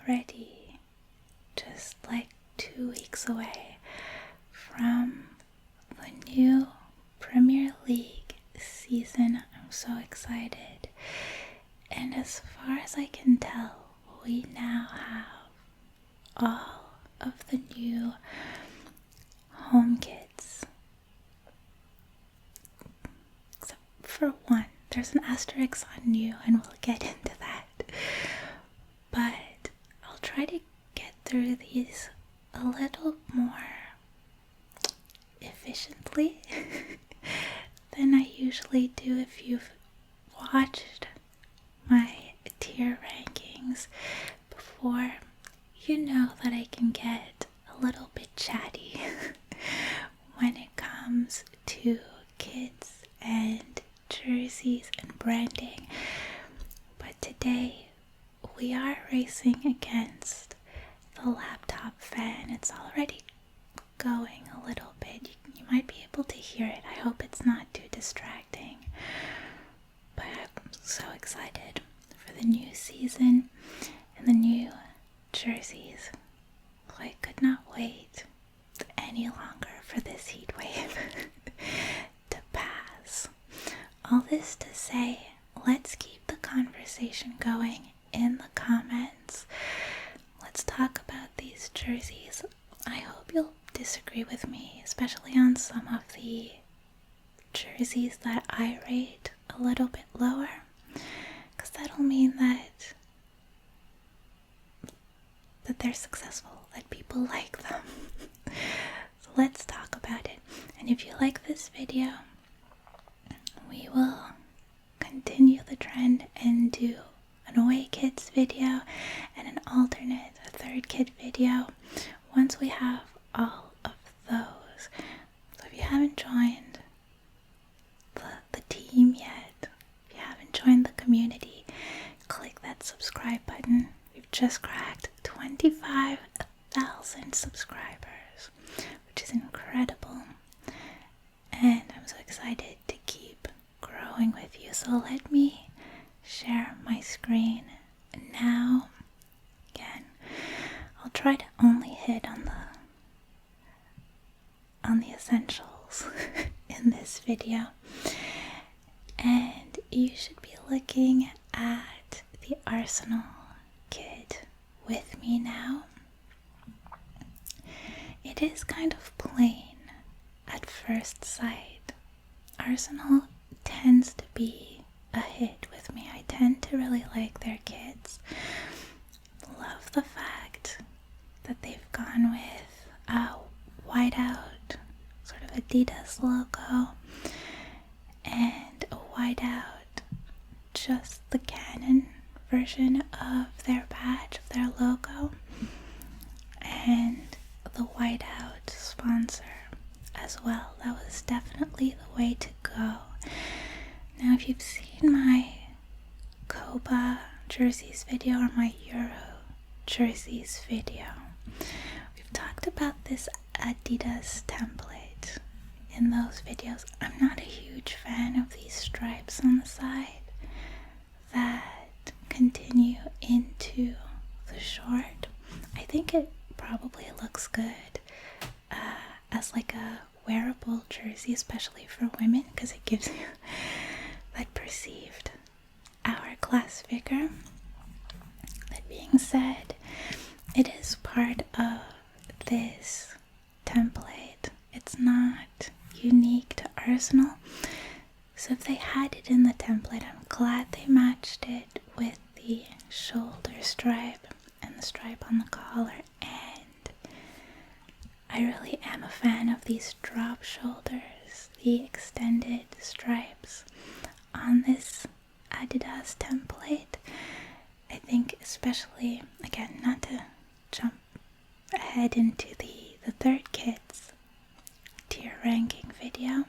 already just like 2 weeks away from the new Premier League season. I'm so excited. And as far as I can tell, we now have all of the new home kits. Except for one. There's an asterisk on new, and we'll get into that. But I'll try to get through these a little more efficiently than I usually do. If you've watched my tier rankings before, you know that I can get a little bit chatty when it comes to kids and jerseys and branding. But today we are racing against the laptop fan. It's already going a little bit. You might be able to hear it. I hope it's not too distracting. But I'm so excited for the new season and the new jerseys. I could not wait any longer for this heat wave to pass. All this to say, let's keep the conversation going in the comments. Let's talk about these jerseys. I hope you'll disagree with me, especially on some of the jerseys that I rate a little bit lower, because that'll mean that they're successful, that people like them. So let's talk about it. And if you like this video, we will continue the trend and do an away kits video and an alternate, a third kit video once we have all of those. So if you haven't joined the team yet, if you haven't joined the community, click that subscribe button. We've just cracked 25,000 subscribers, which is incredible. And I'm so excited to keep growing with you. So let me share my screen now. Again, I'll try to only hit on the essentials in this video. And you should be looking at the Arsenal kit with me now. It is kind of plain at first sight. Arsenal tends to be a hit with me. I tend to really like their kits. Love the fact that they've gone with a whiteout, sort of Adidas logo, and a whiteout, just the Canon version of their badge, of their logo, and the whiteout sponsor as well. That was definitely the way to go. Now, if you've seen my Copa jerseys video or my Euro jerseys video, we've talked about this Adidas template in those videos. I'm not a huge fan of these stripes on the side that continue into the short. I think it probably looks good as like a wearable jersey, especially for women, because it gives you that perceived hourglass figure. That being said, it is part of this template. It's not unique to Arsenal. So if they had it in the template, I'm glad they matched it with the shoulder stripe and the stripe on the collar. And I really am a fan of these drop shoulders, the extended stripes on this Adidas template. I think especially, again, not to jump ahead into the third kit's tier ranking video,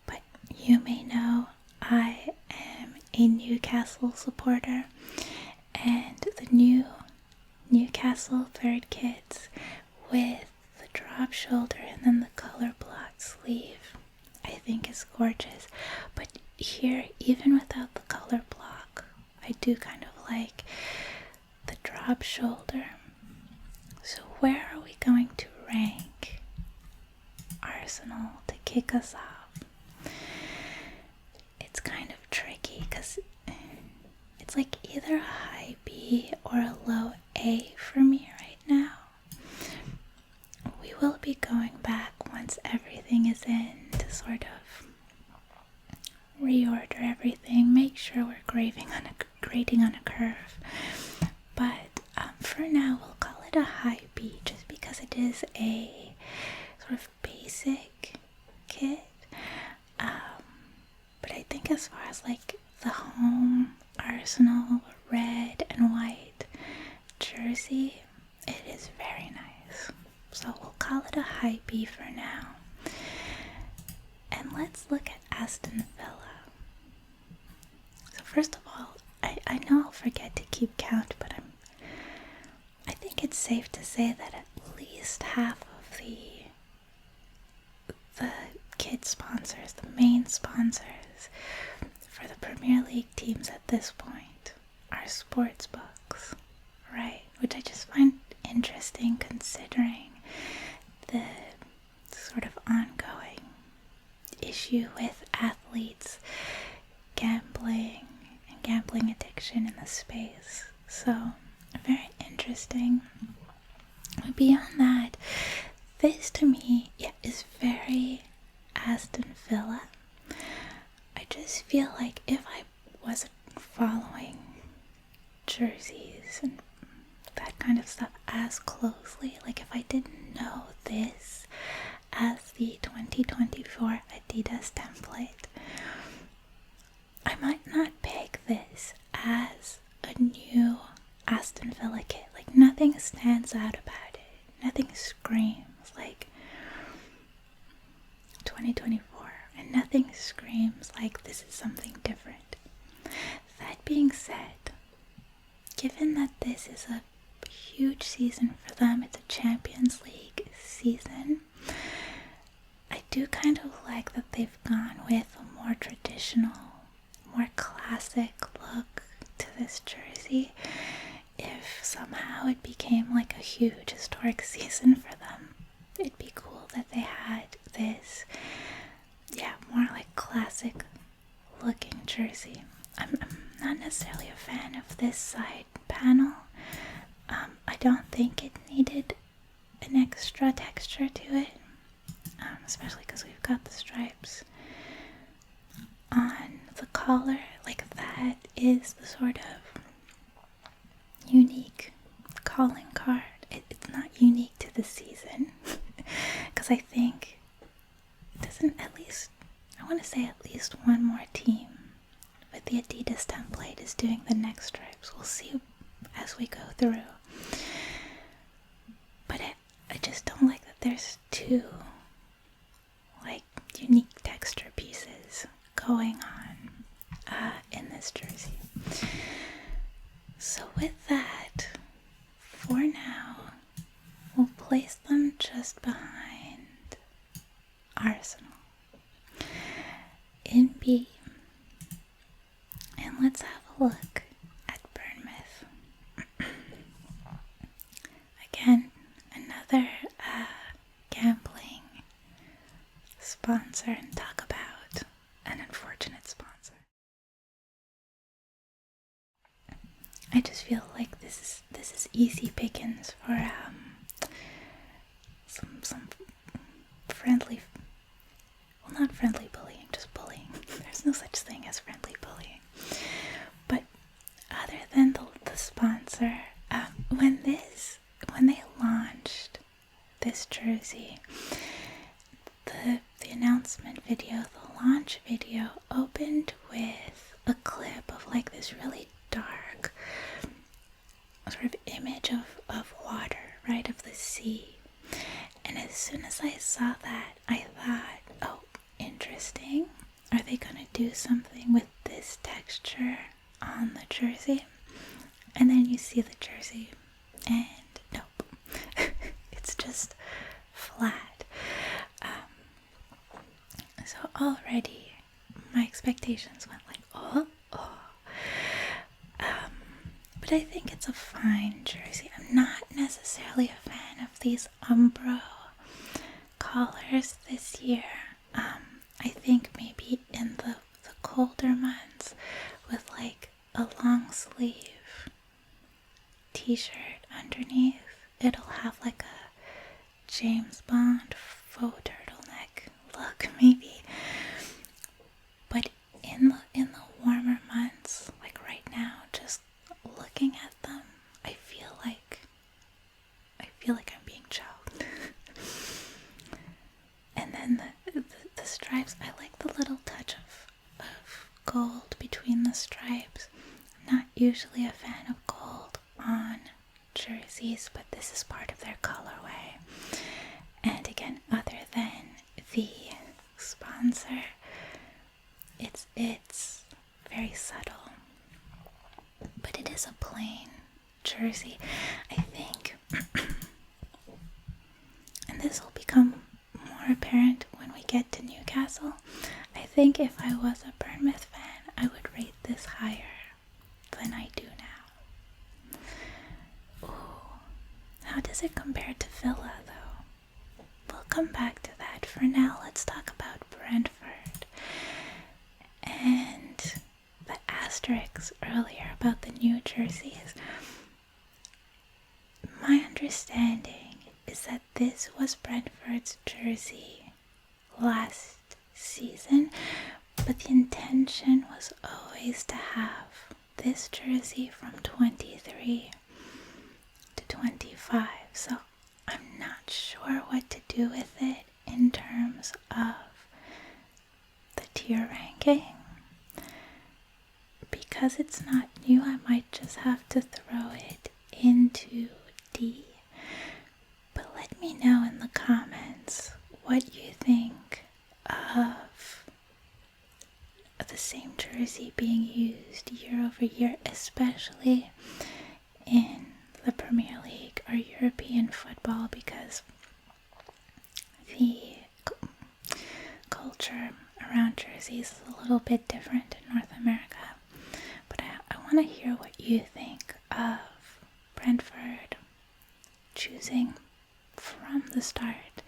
but you may know I am a Newcastle supporter, and the new Newcastle third kits with the drop shoulder and then the color blocked sleeve, I think is gorgeous. But here, even without the color block, I do kind of like the drop drop shoulder. So where are we going to rank Arsenal to kick us off? It's kind of tricky because it's like either a high B or a low A for me right now. We will be going back once everything is in to sort of reorder everything, make sure we're grading on a curve. But for now, we'll call it a high B just because it is a sort of basic kit. But I think as far as like the home Arsenal red and white jersey, it is very nice. So we'll call it a high B for now. And let's look at Aston Villa. So first of all, I know I'll forget to keep count, but I think it's safe to say that at least half of the kit sponsors, the main sponsors for the Premier League teams at this point are sports books, right? Which I just find interesting considering the sort of ongoing issue with athletes gambling and gambling addiction in the space. So very interesting. But beyond that, this to me is very Aston Villa. I just feel like if I wasn't following jerseys and that kind of stuff as closely, like if I didn't know this as the 2024 Adidas template, I might not peg this as a new Aston Villa kit. Like nothing stands out about it. Nothing screams like 2024, and nothing screams like this is something different. That being said, given that this is a huge season for them, it's a Champions League season, I do kind of like that they've gone with a more traditional, more classic look to this jersey. If somehow it became like a huge historic season for them, it'd be cool that they had this, more like classic looking jersey. I'm not necessarily a fan of this side panel. I don't think it needed an extra texture to it, especially because we've got the stripes on the collar. Like that is the sort of unique calling card. It's not unique to the season because I think it doesn't, at least I want to say at least one more team with the Adidas template is doing the neck stripes. We'll see as we go through. But I just don't like that there's two like unique texture pieces going on in this jersey. So with that, for now, we'll place them just behind Arsenal in B. And let's have a look at Bournemouth. Again, another gambling sponsor, and talk about an unfortunate sponsor. I just feel like this is easy pickings for some friendly, well, not friendly bullying, just bullying. There's no such thing as friendly bullying. But other than the sponsor, when they launched this jersey, the announcement video, the launch video, opened with a clip of like this really dark sort of image of water, right, of the sea. And as soon as I saw that, I thought, oh, interesting. Are they gonna do something with this texture on the jersey? And then you see the jersey, and nope. It's just flat. So already my expectations went like, but but I think it's a fine jersey. I'm not necessarily a fan of these Umbro collars this year. I think maybe in the colder months with like a long sleeve t-shirt underneath, it'll have like a James Bond faux turtleneck look maybe. But in the warmer months, like right now, just looking at them, I feel like I'm being choked. And then the stripes, I like the little touch of gold between the stripes. I'm not usually a fan of gold on jerseys, but this is part of their colorway. And again, other than the sponsor, it's very subtle, but it is a plain jersey. I think, and this will become more apparent when we get to Newcastle, I think if I was a Bournemouth fan, I would rate this higher than I do now. Ooh, how does it compare to Villa, though? We'll come back to that. For now, let's talk about Brentford. And the asterisks earlier about the new jerseys. My understanding is that this was Brentford's jersey last season, but the intention was always to have this jersey from 23 to 25. So I'm not sure what to do with it in terms of the tier ranking. Because it's not new, I might just have to throw it into D. But let me know in the comments what you think of the same jersey being used year over year, especially in the Premier League or European football, because the culture around jerseys is a little bit different in North America. But I want to hear what you think of Brentford choosing from the start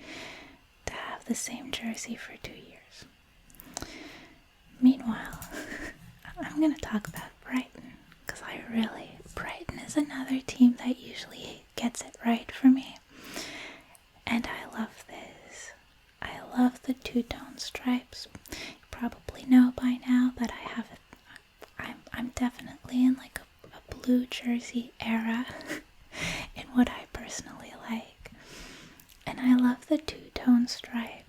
to have the same jersey for 2 years. Meanwhile, I'm going to talk about Brighton, because Brighton is another team that usually gets it right for me. And I love this. I love the two-tone stripes. You probably know by now that I'm definitely in like a blue jersey era in what I personally like. And I love the two-tone stripe,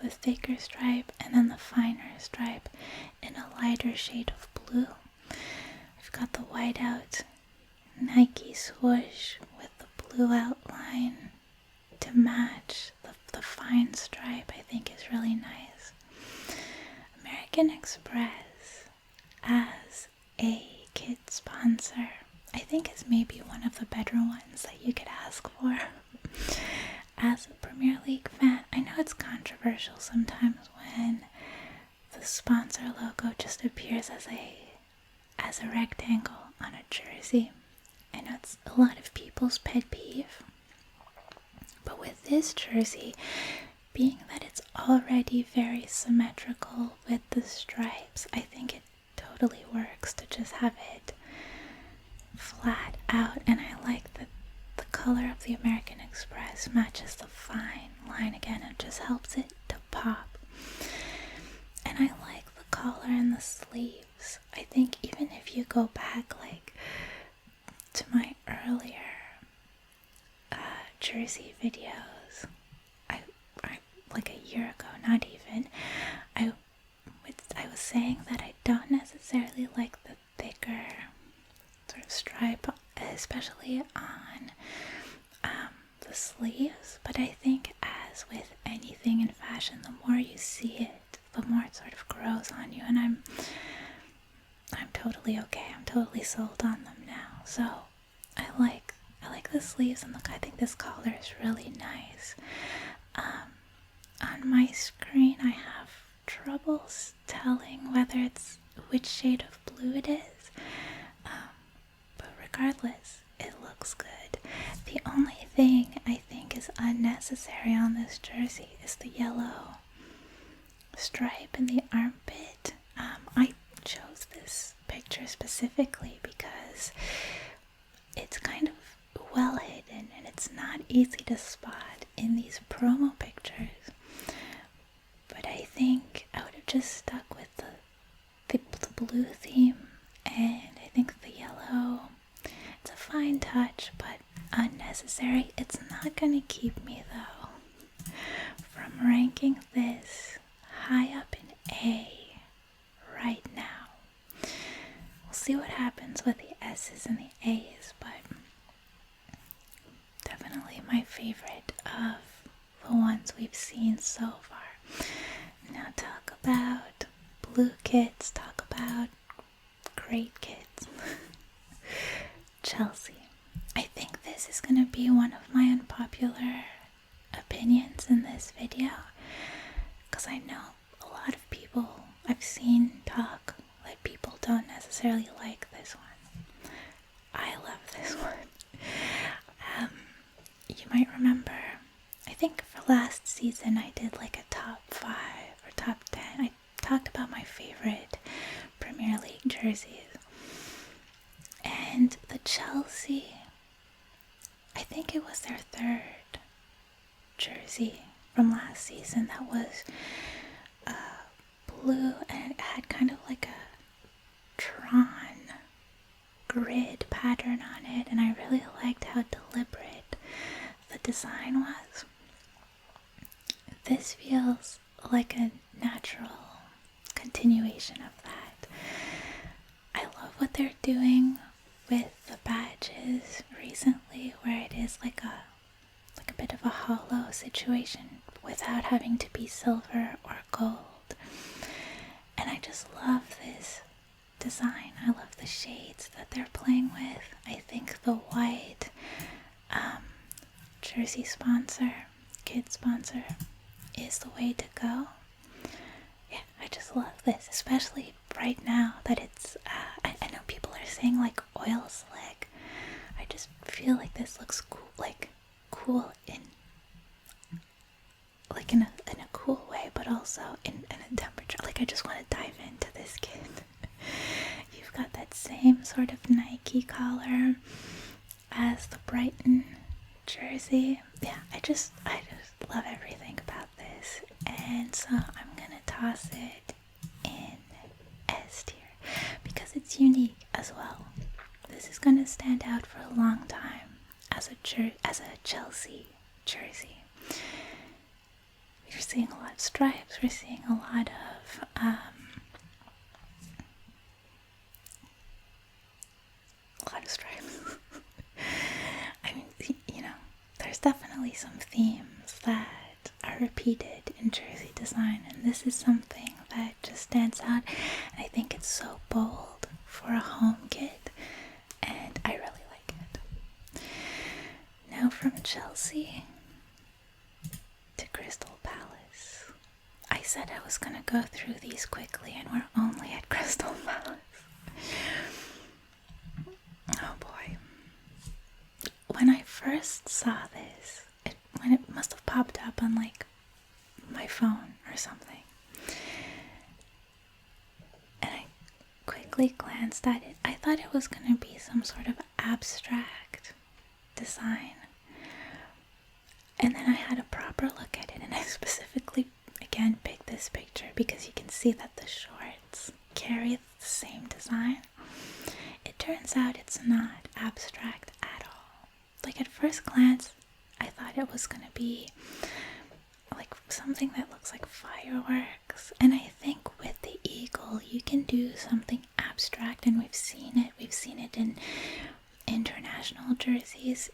the thicker stripe and then the finer stripe in a lighter shade of blue. I've got the whiteout Nike swoosh with the blue outline to match the fine stripe. I think is really nice. American Express as a kid sponsor, I think is maybe one of the better ones that you could ask for. As a Premier League fan, I know it's controversial sometimes when the sponsor logo just appears as a rectangle on a jersey. I know it's a lot of people's pet peeve, but with this jersey, being that it's already very symmetrical with the stripes, I think it totally works to just have it flat out. And I like that the color of the American Express matches the fine line again. It just helps it to pop. And I like the collar and the sleeves. I think even if you go back like to my earlier jersey videos, I like a year ago, not even, I was saying that I don't necessarily like the thicker sort of stripe, especially on the sleeves, but I think as with anything in fashion, the more you see it, the more it sort of grows on you, and I'm totally okay. I'm totally sold on them now. So I like the sleeves, and look, I think this collar is really nice. On my screen, I have troubles telling which shade of blue it is, but regardless, it looks good. The only thing I think is unnecessary on this jersey is the yellow stripe in the armpit. I chose this picture specifically because it's kind of well hidden and it's not easy to spot in these promo pictures. But I think I would have just stuck with the blue theme, and I think the yellow, it's a fine touch but unnecessary. It's not going to keep me though from ranking this high up in A right now. We'll see what happens with the S's and the A's, but definitely my favorite of the ones we've seen so far. Now talk about blue kits, talk about great kits. Chelsea. I think this is going to be one of my unpopular opinions in this video, because I know a lot of people I've seen talk like people don't necessarily like this one. I love this one. You might remember, I think for last season I did like a top 5 or top 10. I talked about my favorite Premier League jerseys. And the Chelsea, I think it was their 3rd jersey from last season that was blue, and it had kind of like a Tron grid pattern on it, and I really liked how deliberate the design was. This feels like a natural continuation of that. I love what they're doing with the badges recently, where it is like a bit of a hollow situation without having to be silver or gold. And I just love this design. I love the shades that they're playing with. I think the white jersey sponsor, kid sponsor, is the way to go. Yeah, I just love this, especially right now that it's, I know people are saying like oil slick. I just feel like this looks cool, cool in a cool way, but also in a temperature. Like, I just want to dive into this kit. You've got that same sort of Nike collar as the Brighton jersey. Yeah, I just love everything about this, and so I'm gonna toss it in S tier because it's unique as well. This is gonna stand out for a long time as a Chelsea jersey. We're seeing a lot of stripes. We're seeing a lot of stripes. I mean, there's definitely some themes that are repeated in jersey design, and this is something that just stands out, and I think it's so bold for a home kit, and I really like it. Now from Chelsea to Crystal Palace. I said I was gonna go through these quickly, and we're only at Crystal Palace. Oh boy. When I first saw this, when it must have popped up on like my phone or something, and I quickly glanced at it, I thought it was going to be some sort of abstract design. And then I had a proper look at it, and I specifically, again, picked this picture because you can see that the shorts carry the same design. It turns out it's not abstract at all. Like, at first glance, I thought it was going to be like something that looks like fireworks, and I think with the eagle you can do something abstract, and we've seen it in international jerseys.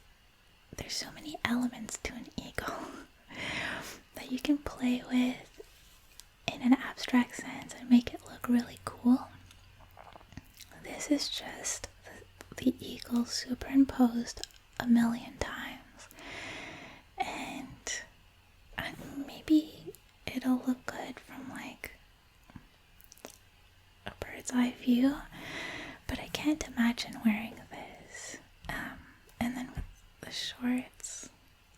There's so many elements to an eagle that you can play with in an abstract sense and make it look really cool. This is just the eagle superimposed a million times, and maybe it'll look good from like a bird's eye view, but I can't imagine wearing this the shorts.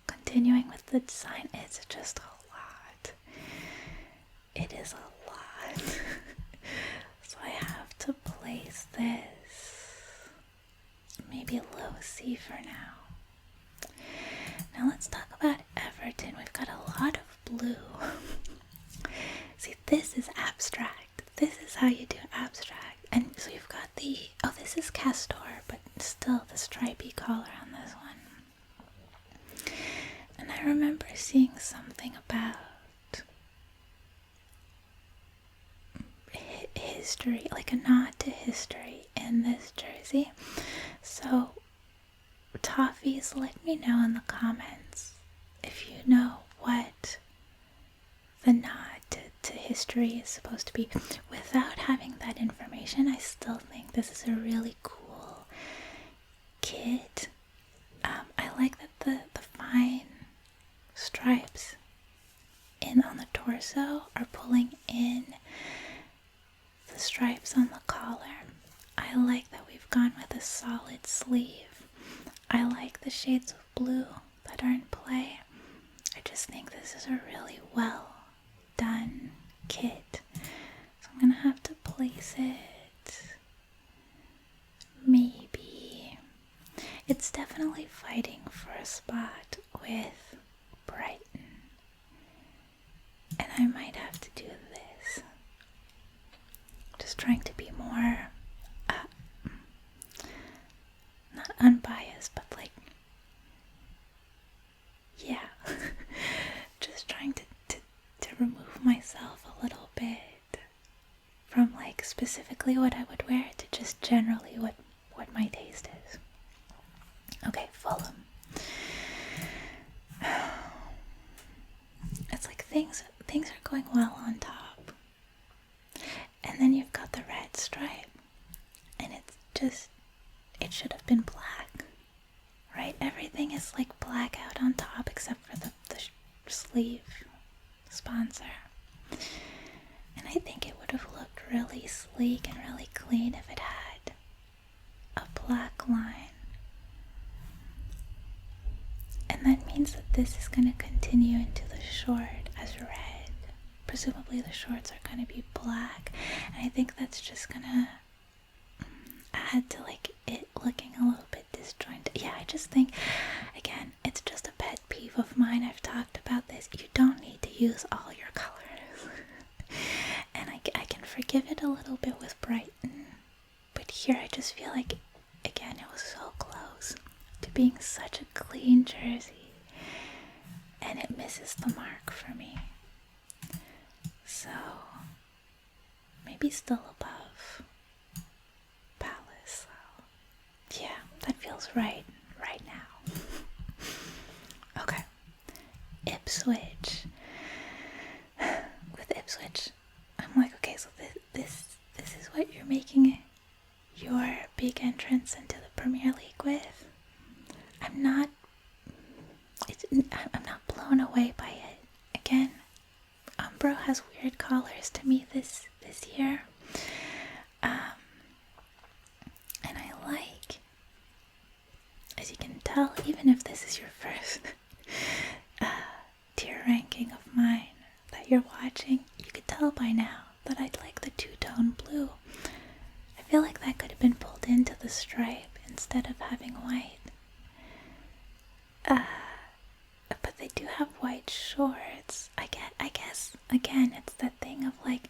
Continuing with the design, it's just a lot. It is a lot. So I have to place this maybe low C for now. Now let's talk about Everton. We've got a lot of blue. See, this is abstract. This is how you do abstract. And so you've got this is Castor, but still the stripy collar on this one. And I remember seeing something about history, like a nod to history in this jersey. So Toffees, let me know in the comments if you know what the nod to history is supposed to be. Without having that information, I still think this is a really cool kit. I like that the fine stripes on the torso are pulling in the stripes on the collar. I like that we've gone with a solid sleeve. I like the shades of blue that are in play. I just think this is a really well done kit. So I'm gonna have to place it. Maybe. It's definitely fighting for a spot with Brighton. And I might have to do this. Just trying to be more not unbiased, but like, yeah. Just trying to remove myself a little bit from like specifically what I would wear to just generally what my taste is. Okay, Fulham. It's like things are going well on top. And then you've got the red stripe. And it's just, it should have been black. Right? Everything is like black out on top except for the sleeve sponsor. And I think it would have looked really sleek and really clean if it had a black line. And that means that this is going to continue into the short as red. Presumably the shorts are going to be black. And I think that's just going to add to like it looking a little bit disjointed. Yeah, I just think, again, it's just a pet peeve of mine. I've talked about this. You don't need to use all your colors. And I can forgive it a little bit with Brighton. But here I just feel like, again, it was so close to being such a clean jersey. And it misses the mark for me. So, maybe still above Palace. So, yeah, that feels right now. Okay. Ipswich. With Ipswich, I'm like, okay, so this is what you're making your big entrance into the Premier League with. I'm not blown away by it. Again, Umbro has weird collars to me this year. And I like, as you can tell, even if this is your first tier ranking of mine that you're watching, you could tell by now that I'd like the two-tone blue. I feel like that could have been pulled into the stripe instead of having white. But they do have white shorts. I guess, again, it's that thing of like,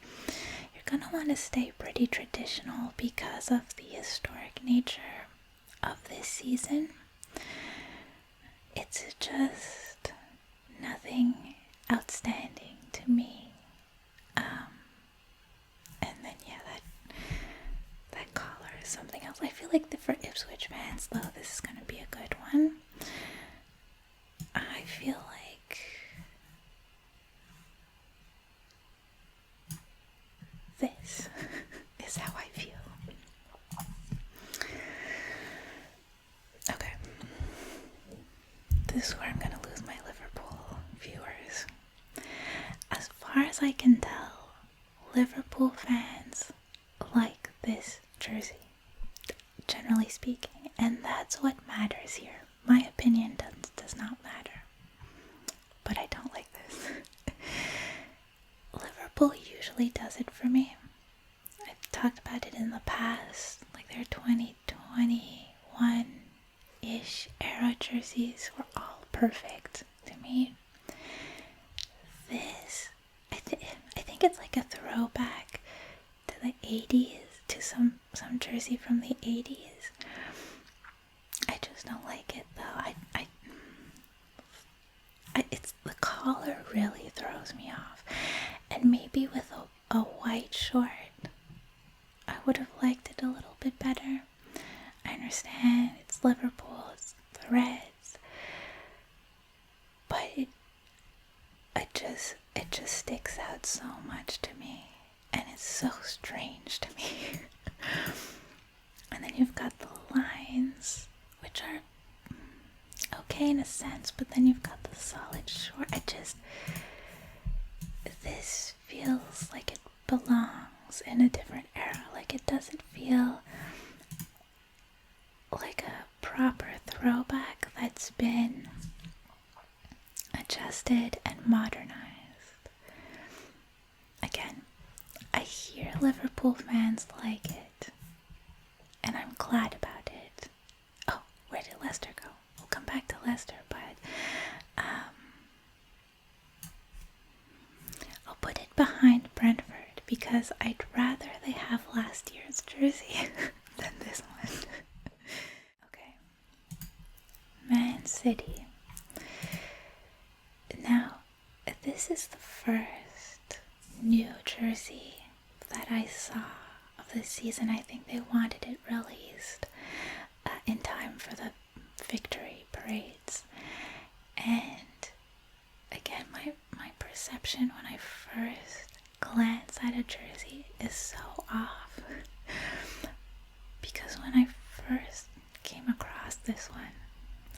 you're gonna want to stay pretty traditional because of the historic nature of this season. It's just nothing outstanding to me. And then yeah, that collar is something else. I feel like for Ipswich fans though, this is gonna be a good one. I feel like this is how I feel. Okay. This is where I'm gonna lose my Liverpool viewers. As far as I can tell, Liverpool fans like this jersey, generally speaking, and that's what matters here. My opinion. opinion does not matter. But I don't like this. Liverpool usually does it for me. I've talked about it in the past, like their 2021-ish era jerseys were all perfect to me. This, I think it's like a throwback to the 80s, to some jersey from the 80s. I just don't like it though. It's the collar really throws me off, and maybe with a white short, I would have liked it a little bit better. I understand it's Liverpool, it's the Reds, but it just sticks out so much to me, and it's so strange to me. And then you've got the lines, which are okay in a sense, but then you've got the solid short. This feels like it belongs in a different era. Like, it doesn't feel like a proper throwback that's been adjusted and modernized. Again, I hear Liverpool fans like it, and I'm glad about it. Oh, where did Leicester go? We'll come back to Leicester, but I'll put it behind Brentford because I'd rather they have last year's jersey than this one. Okay. Man City. Now, this is the first new jersey that I saw of the season. I think they wanted it released in time for the victory parades. And again, my perception when I first glance at a jersey is so off. Because when I first came across this one,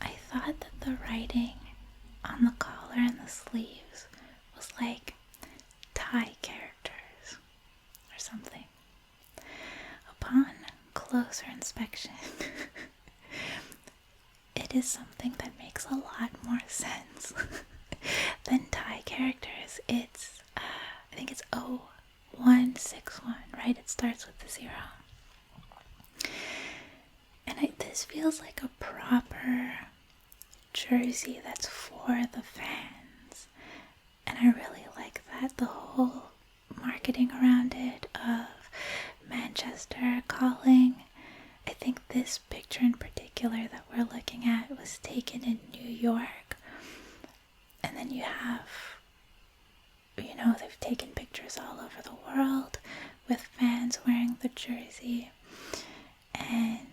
I thought that the writing on the collar and the sleeves was like Thai characters or something. Upon closer inspection, it is something that makes a lot more sense than Thai characters. It's, I think it's 0161, right? It starts with the 0. And this feels like a proper jersey that's for the fans. And I really like that. The whole marketing around it of Manchester calling. I think this picture in particular that we're looking at was taken in New York. And then you have, they've taken pictures all over the world with fans wearing the jersey. And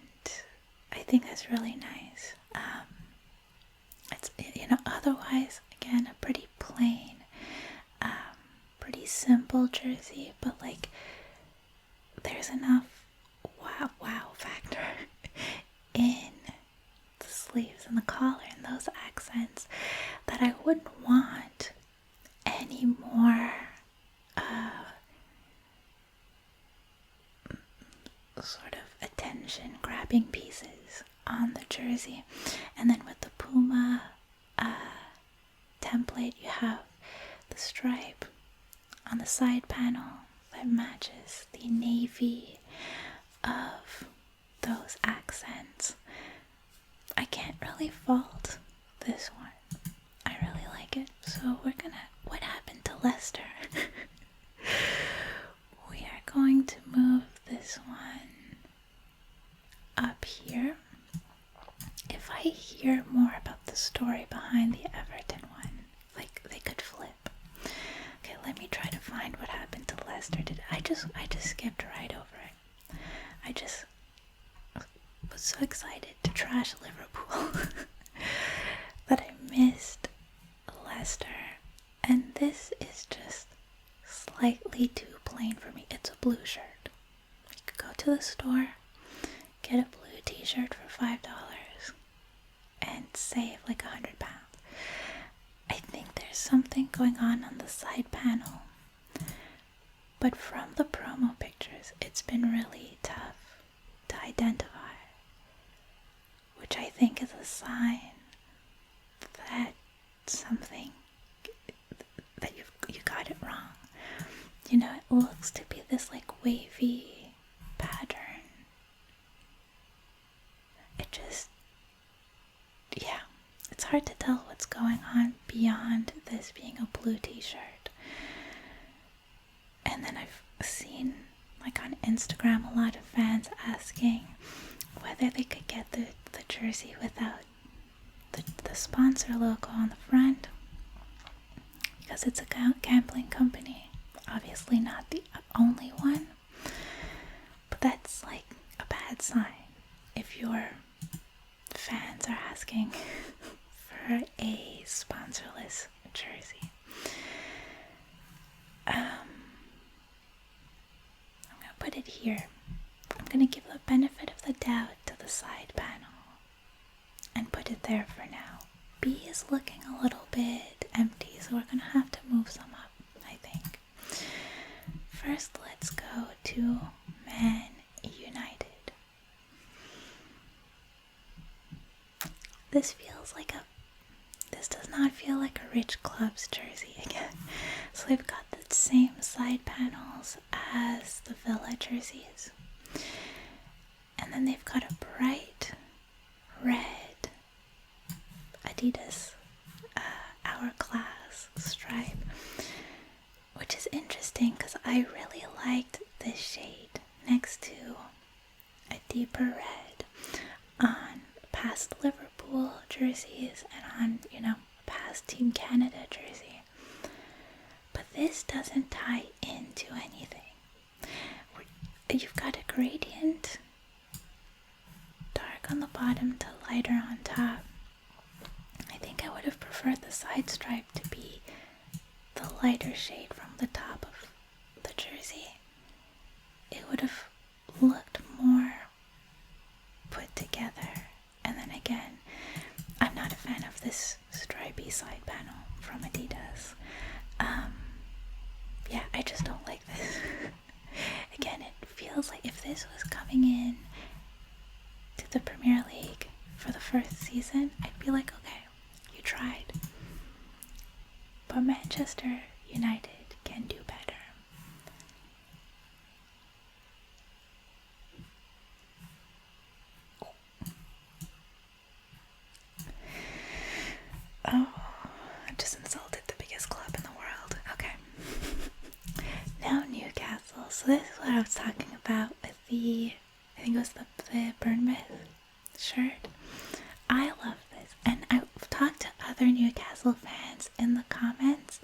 I think that's really nice. It's, otherwise, again, a pretty plain, pretty simple jersey, but like, there's enough wow factor in the sleeves and the collar and those accents that I wouldn't want any more sort of attention grabbing pieces on the jersey. And then with the Puma template, you have the stripe on the side panel that matches the navy of those accents. I can't really fault this one. I really like it. So what happened to Leicester? We are going to move this one up here. If I hear more about the story behind the Everton one, like, they could flip. Okay, let me try to find what happened to Leicester. I just skipped right over it. I just was so excited to trash Liverpool that I missed Leicester. And this is just slightly too plain for me. It's a blue shirt. You could go to the store, get a blue t-shirt for $5 and save like £100. I think there's something going on the side panel, but from the promo pictures, it's been really tough to identify, which I think is a sign looks to be this like wavy pattern. It just, yeah, it's hard to tell what's going on beyond this being a blue t-shirt. And then I've seen like on Instagram a lot of fans asking whether they could get the jersey without the sponsor logo on the front, because it's a gambling company. Obviously not the only one, but that's like a bad sign if your fans are asking for a sponsorless jersey. I'm gonna put it here. I'm gonna give the benefit of the doubt to the side panel and put it there for now. B is looking a little bit empty, so we're gonna have to move some up, I think. First, let's go to Man United. This does not feel like a rich club's jersey again. So they've got the same side panels as the Villa jerseys. And then they've got a bright red Adidas Hourglass stripe, which is interesting because I really liked this shade next to a deeper red on past Liverpool jerseys and on, past Team Canada jersey. But this doesn't tie into anything. You've got a gradient, dark on the bottom to lighter on top. I think I would have preferred the side stripe to be the lighter shade from the top of the jersey. It would have looked more put together. And then again, I'm not a fan of this stripy side panel from Adidas. Yeah, I just don't like this. Again, it feels like if this was coming in to the Premier League for the first season, I'd be like, okay, you tried. But Manchester United can do better. Oh, I just insulted the biggest club in the world. Okay. Now Newcastle. So this is what I was talking about with I think it was the Bournemouth shirt. I love this. And I've talked to other Newcastle fans in the comments,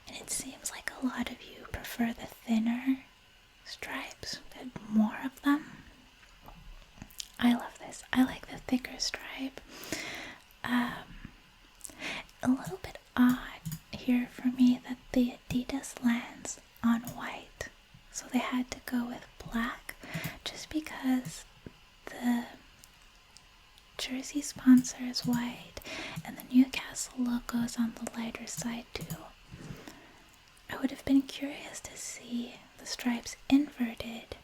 and it seems like a lot of you prefer the thinner stripes, more of them. I love this. I like the thicker stripe. A little bit odd here for me that the Adidas lands on white, so they had to go with black just because the jersey sponsor is white and the Newcastle logo is on the lighter side too. I would have been curious to see the stripes inverted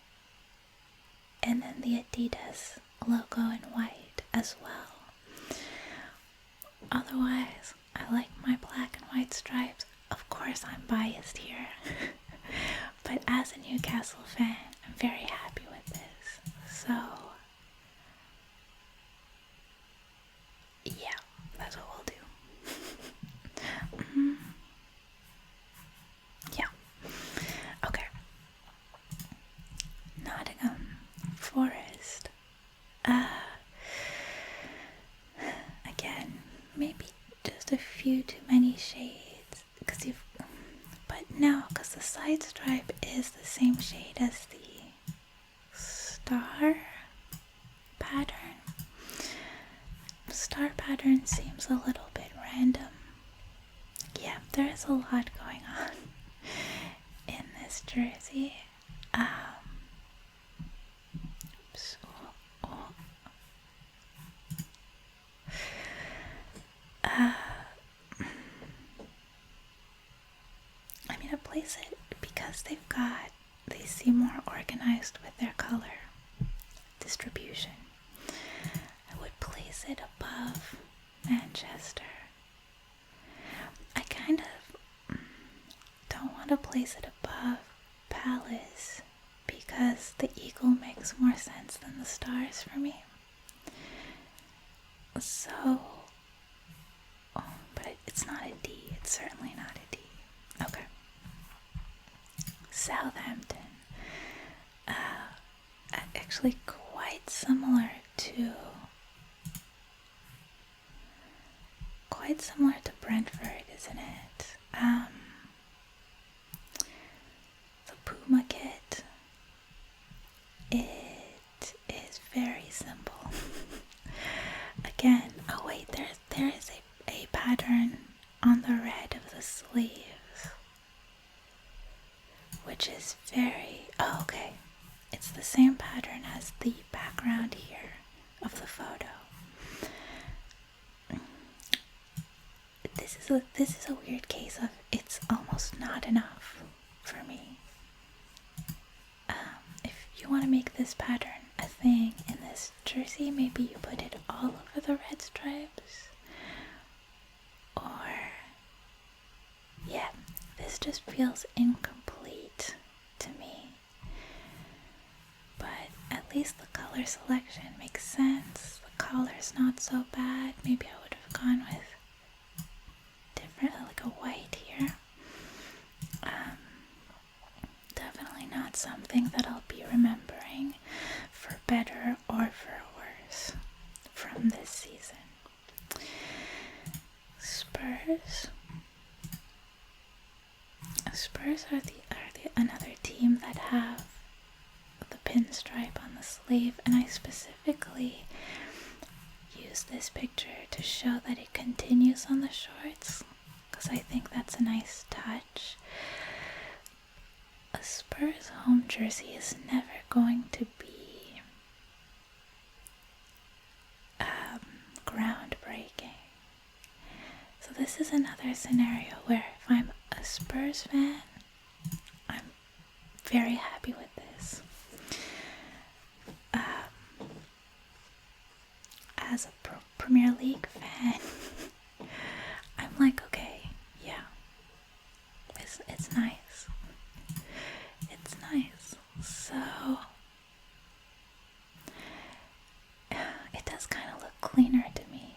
and then the Adidas logo in white as well. Otherwise, I like my black and white stripes. Of course, I'm biased here. But as a Newcastle fan, I'm very happy with this. So, yeah, that's what we'll do. Yeah. Okay. Nottingham Forest. Again, maybe just a few too many shades, but no, because the side stripe is the same shade as the star pattern. The star pattern seems a little bit random. Yeah, there is a lot going on in this jersey. I'm gonna place it because they seem more organized with their color distribution. I would place it above Manchester. I kind of don't want to place it above the eagle makes more sense than the stars for me. So, but it's not a D. It's certainly not a D. Okay. Southampton. Actually quite similar to Brentford, isn't it? The Puma kit. It is very simple. Again, oh wait, there is a pattern on the red of the sleeves, which is very, oh okay, it's the same pattern as the background here of the photo. This is a weird case of it's almost not enough for me. If you want to make this pattern a thing in this jersey, maybe you put it all over the red stripes. Or, yeah, this just feels incomplete to me. But at least the color selection makes sense. The collar's not so bad. Maybe I would have gone with different, like a white here. Definitely not something that I'll be remembering for better or for worse from this season. Spurs are another team that have the pinstripe on the sleeve, and I specifically use this picture to show that it continues on the shorts, because I think that's a nice touch. A Spurs home jersey is never going to be groundbreaking. So this is another scenario where if I'm a Spurs fan, I'm very happy with this. As a Premier League fan, I'm like, okay, yeah, it's nice. It's nice. So it does kind of look cleaner to me.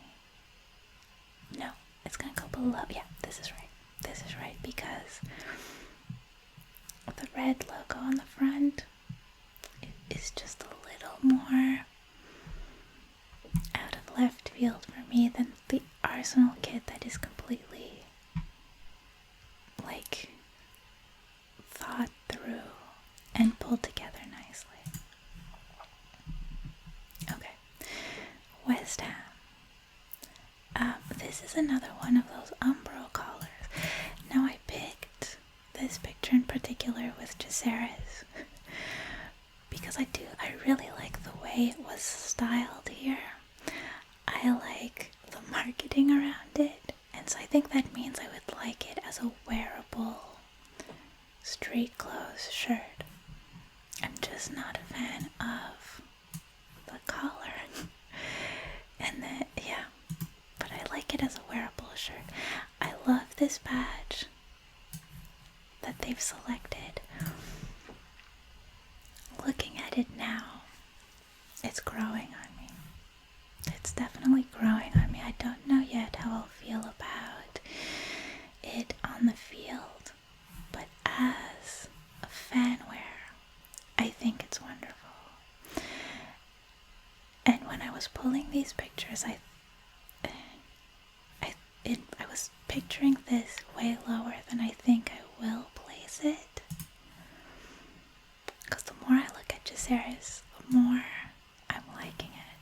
No, it's gonna go below. Yeah, this is right. This is right, because the red logo on the front is just a little more out of left field for me than the Arsenal kit that is completely like thought through and pulled together nicely. Okay, West Ham. This is another one of those Umbro collars. Now I picked this picture in particular with Jaceres because I really like the way it was styled here. I like the marketing around it, and so I think that means I would like it as a wearable street clothes shirt. I'm just not a fan of the collar. And then, yeah, but I like it as a wearable shirt. I love this badge that they've selected. Looking at it now, it's growing on me. It's definitely growing on me. I don't know yet how I'll feel about it on the field, but as a fan wear, I think it's wonderful. And when I was pulling these pictures, I was picturing this way lower than I think I will place it. Because the more I look at Jaceres, the more I'm liking it.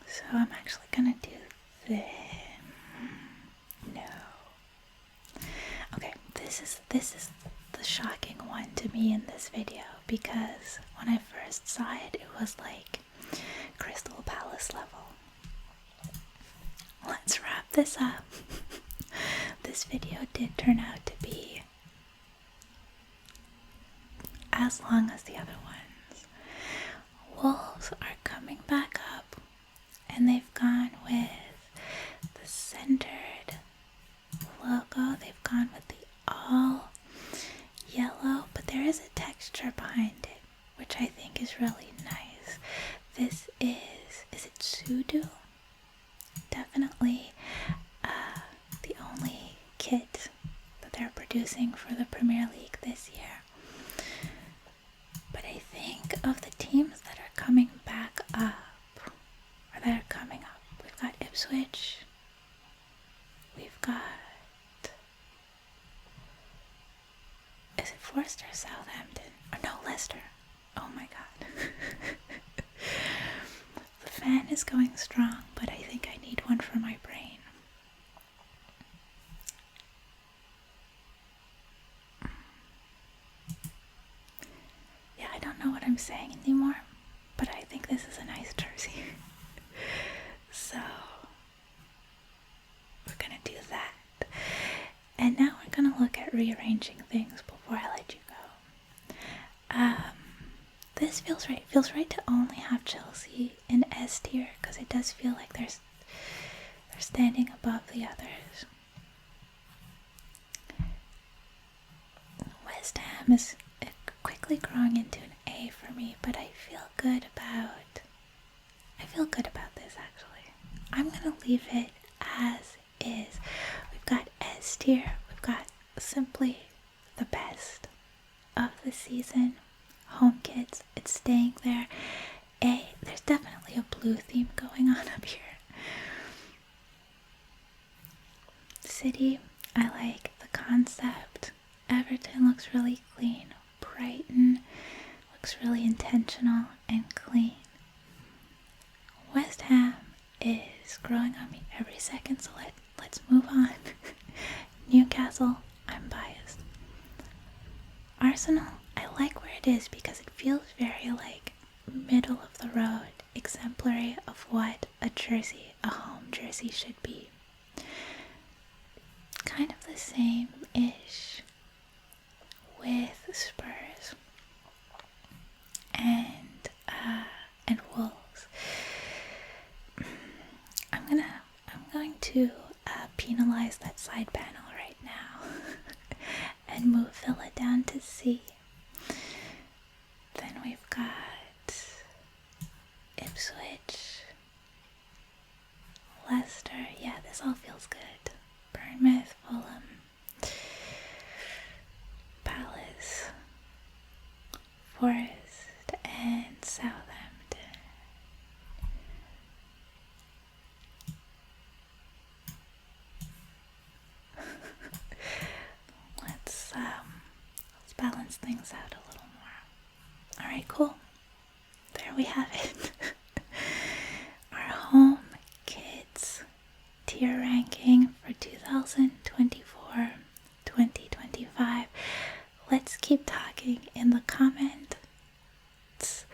So I'm actually gonna do this. No. Okay, this is the shocking one to me in this video, because when I first saw it, it was like Crystal Palace level. Let's wrap this up. This video did turn out to be as long as the other ones. Wolves are coming back up, and they've gone with the centered logo. They've gone with the all yellow, but there is a texture Voodoo. Definitely the only kit that they're producing for the Premier League this year. But I think of the teams that are coming back up, or that are coming up, we've got Ipswich, we've got, is it Forest or Southampton? Or no, Leicester. Oh my god. The fan is going strong, but I think I need one for my brain. Yeah, I don't know what I'm saying anymore, but I think this is a nice jersey. So, we're gonna do that. And now we're gonna look at rearranging things before I let you go. This feels right. It feels right to only have Chelsea in S tier, because it does feel like they're standing above the others. West Ham is quickly growing into an A for me, but I feel good about this actually. I'm gonna leave it as is. We've got S tier. We've got simply the best of the season. Home kids, it's staying there. A, there's definitely a blue theme going on up here. City, I like the concept. Everton looks really clean. Brighton looks really intentional and clean. West Ham is growing on me every second, so let's move on. Newcastle, I'm biased. Arsenal, I like where it is because it feels very like middle of the road, exemplary of what a home jersey should be. Kind of the same-ish with Spurs and Wolves. I'm going to penalize that side panel right now and move Villa down to C. Then we've got Ipswich, Leicester. Yeah, this all feels good. Bournemouth, Fulham, Palace, Forest, and Southampton. Let's balance things out a little more. Alright, cool. There we have it. Our home kids tier ranking for 2024-2025. Let's keep talking in the comments.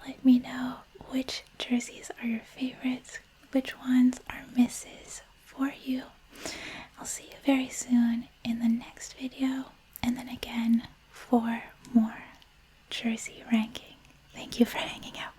Let me know which jerseys are your favorites, which ones are misses for you. I'll see you very soon in the next video, and then again for more jersey ranking. Thank you for hanging out.